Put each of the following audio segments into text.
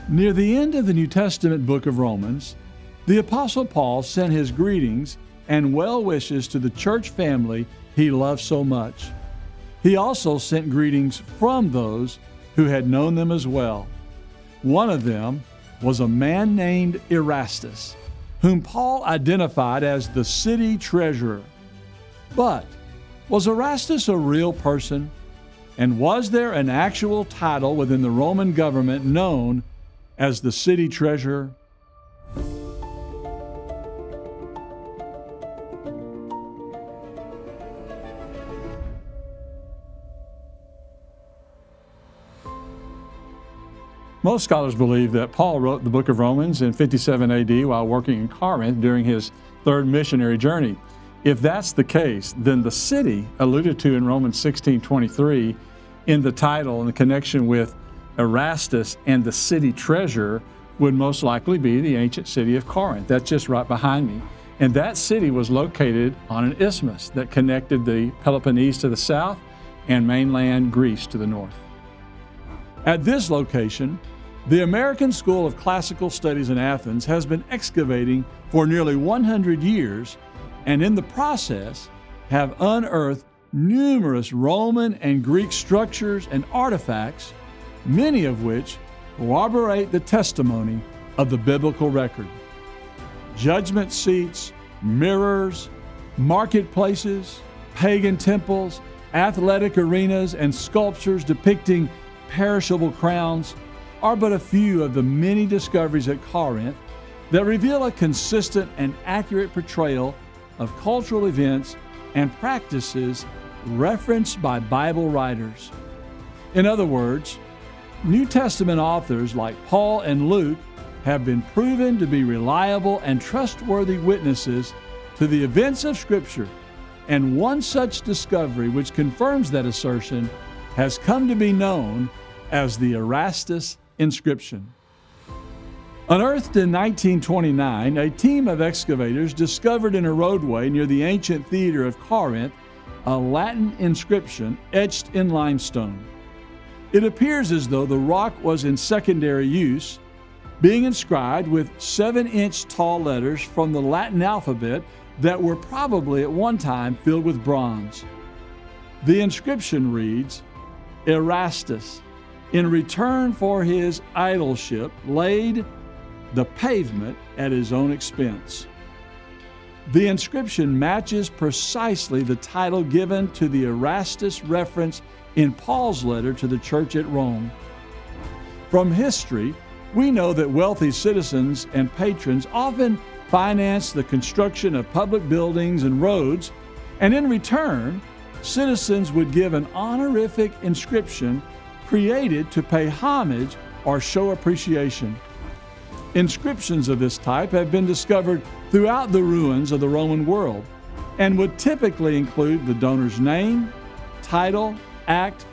Near the end of the New Testament book of Romans, the Apostle Paul sent his greetings and well wishes to the church family he loved so much. He also sent greetings from those who had known them as well. One of them was a man named Erastus, whom Paul identified as the city treasurer. But was Erastus a real person? And was there an actual title within the Roman government known as the city treasurer? Most scholars believe that Paul wrote the book of Romans in 57 AD while working in Corinth during his third missionary journey. If that's the case, then the city alluded to in Romans 16:23 in the title and the connection with Erastus and the city treasurer would most likely be the ancient city of Corinth. That's just right behind me. And that city was located on an isthmus that connected the Peloponnese to the south and mainland Greece to the north. At this location, the American School of Classical Studies in Athens has been excavating for nearly 100 years, and in the process have unearthed numerous Roman and Greek structures and artifacts, many of which corroborate the testimony of the biblical record. Judgment seats, mirrors, marketplaces, pagan temples, athletic arenas, and sculptures depicting perishable crowns are but a few of the many discoveries at Corinth that reveal a consistent and accurate portrayal of cultural events and practices referenced by Bible writers. In other words, New Testament authors like Paul and Luke have been proven to be reliable and trustworthy witnesses to the events of Scripture, and one such discovery which confirms that assertion has come to be known as the Erastus Inscription. Unearthed in 1929, a team of excavators discovered in a roadway near the ancient theater of Corinth a Latin inscription etched in limestone. It appears as though the rock was in secondary use, being inscribed with 7-inch tall letters from the Latin alphabet that were probably at one time filled with bronze. The inscription reads, "Erastus, in return for his aedileship, laid the pavement at his own expense." The inscription matches precisely the title given to the Erastus reference in Paul's letter to the church at Rome. From history, we know that wealthy citizens and patrons often financed the construction of public buildings and roads, and in return, citizens would give an honorific inscription created to pay homage or show appreciation. Inscriptions of this type have been discovered throughout the ruins of the Roman world and would typically include the donor's name, title, act,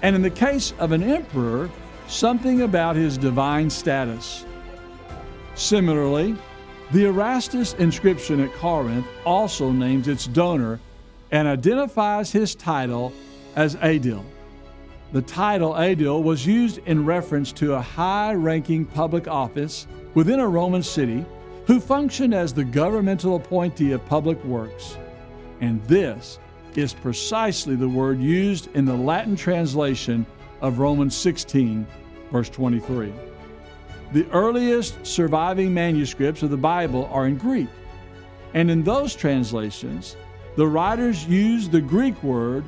and in the case of an emperor, something about his divine status. Similarly, the Erastus inscription at Corinth also names its donor and identifies his title as aedile. The title aedile was used in reference to a high-ranking public office within a Roman city who functioned as the governmental appointee of public works. And this is precisely the word used in the Latin translation of Romans 16, verse 23. The earliest surviving manuscripts of the Bible are in Greek, and in those translations, the writers use the Greek word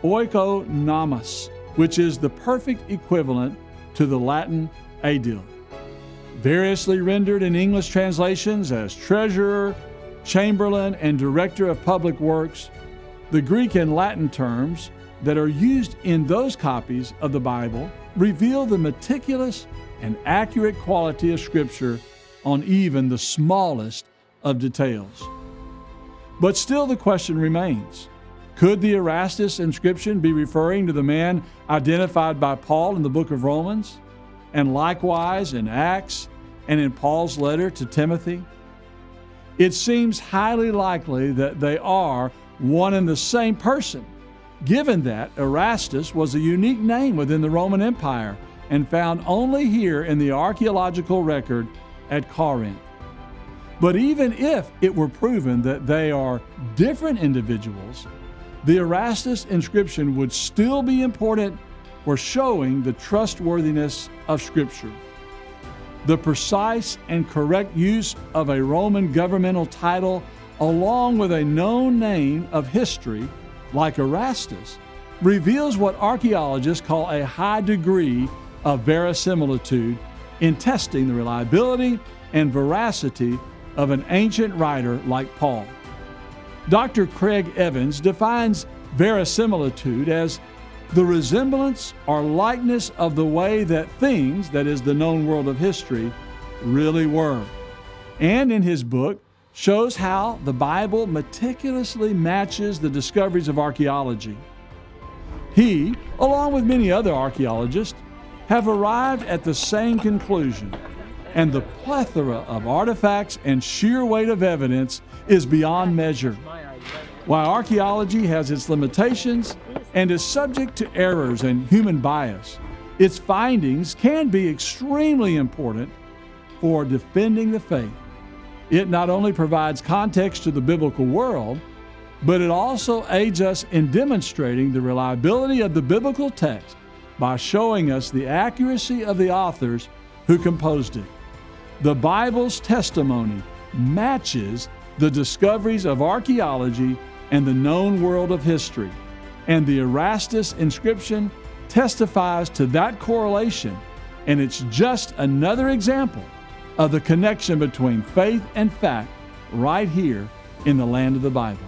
oikonomos, which is the perfect equivalent to the Latin aedile. Variously rendered in English translations as treasurer, chamberlain, and director of public works, the Greek and Latin terms that are used in those copies of the Bible reveal the meticulous and accurate quality of Scripture on even the smallest of details. But still the question remains, could the Erastus inscription be referring to the man identified by Paul in the book of Romans, and likewise in Acts and in Paul's letter to Timothy? It seems highly likely that they are one and the same person, given that Erastus was a unique name within the Roman Empire and found only here in the archaeological record at Corinth. But even if it were proven that they are different individuals, the Erastus inscription would still be important for showing the trustworthiness of Scripture. The precise and correct use of a Roman governmental title along with a known name of history, like Erastus, reveals what archaeologists call a high degree of verisimilitude in testing the reliability and veracity of an ancient writer like Paul. Dr. Craig Evans defines verisimilitude as the resemblance or likeness of the way that things, that is the known world of history, really were. And in his book, shows how the Bible meticulously matches the discoveries of archaeology. He, along with many other archaeologists, have arrived at the same conclusion, and the plethora of artifacts and sheer weight of evidence is beyond measure. While archaeology has its limitations and is subject to errors and human bias, its findings can be extremely important for defending the faith. It not only provides context to the biblical world, but it also aids us in demonstrating the reliability of the biblical text by showing us the accuracy of the authors who composed it. The Bible's testimony matches the discoveries of archaeology and the known world of history, and the Erastus inscription testifies to that correlation, and it's just another example of the connection between faith and fact right here in the land of the Bible.